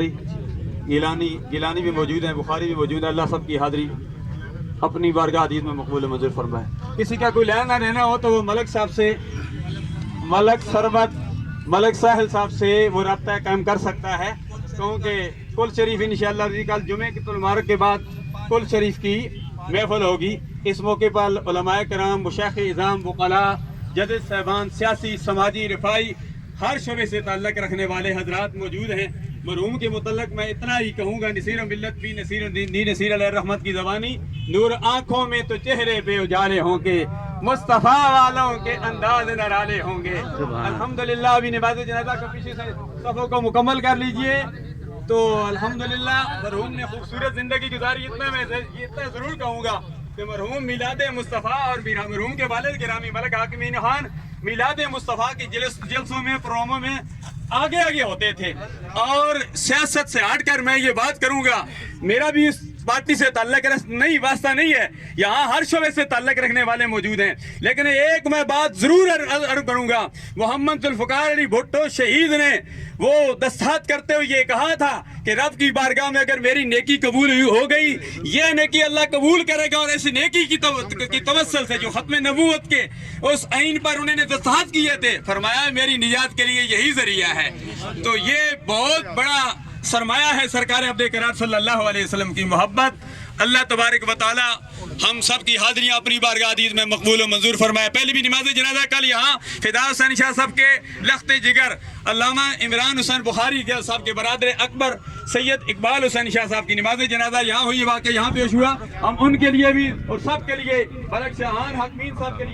گیلانی بھی موجود ہیں، بخاری بھی موجود ہے. اللہ سب کی حاضری اپنی بارگاہ عزیز میں مقبول و منظور فرمائے. کسی کا کوئی لینا دینا ہو تو وہ ملک صاحب سے، ملک ساحل صاحب سے وہ رابطہ قائم کر سکتا ہے، کیونکہ کل شریف انشاءاللہ کل جمعے کی المبارک کے بعد کل شریف کی محفل ہوگی. اس موقع پر علماء کرام، مشائخ اعظام، وکلاء، ججز صاحبان، سیاسی، سماجی، رفاعی ہر شعبے سے تعلق رکھنے والے حضرات موجود ہیں. مرحوم کے متعلق میں اتنا ہی کہوں گا، نصیر ملت بھی نصیر الدین دی نصیر علیہ رحمت کی زبانی، نور آنکھوں میں تو چہرے پہ اجالے ہوں گے، مصطفیٰ والوں کے انداز نرالے ہوں گے. الحمدللہ ابھی نماز جنازہ کا پیچھے سے صفوں کو مکمل کر لیجئے. تو الحمدللہ مرحوم نے خوبصورت زندگی گزاری. میں اتنا ضرور کہوں گا کہ مرحوم میلاد مصطفیٰ اور مرحوم کے والد گرامی ملک حاکمین خان میلاد مصطفیٰ کے جلسوں میں، پروموں میں آگے ہوتے تھے. اور سیاست سے ہٹ کر میں یہ بات کروں گا، میرا بھی اس پارٹی سے تعلق واسطہ نہیں ہے، یہاں ہر شعبے سے تعلق رکھنے والے موجود ہیں، لیکن ایک میں بات ضرور عرض کروں گا. محمد ذوالفقار علی بھٹو شہید نے وہ دستخط کرتے ہوئے یہ کہا تھا کہ رب کی بارگاہ میں اگر میری نیکی قبول ہو گئی، یہ نیکی اللہ قبول کرے گا. اور ایسی نیکی کی توسل سے جو ختم نبوت کے اس آئین پر انہوں نے دستخط کیے تھے، فرمایا میری نجات کے لیے یہی ذریعہ ہے. تو یہ بہت بڑا سرمایہ ہے سرکار عبد کرام صلی اللہ علیہ وسلم کی محبت. اللہ تبارک و تعالی ہم سب کی حاضریاں اپنی بارگاہ عزیز میں مقبول و منظور فرمائے. پہلی بھی نماز جنازہ کل یہاں فدا حسین شاہ صاحب کے لخت جگر علامہ عمران حسین بخاری صاحب کے برادر اکبر سید اقبال حسین شاہ صاحب کی نماز جنازہ یہاں ہوئی، واقعہ یہاں پیش ہوا. ہم ان کے لیے بھی اور سب کے لیے ملک شاہان حاکمین صاحب کے لیے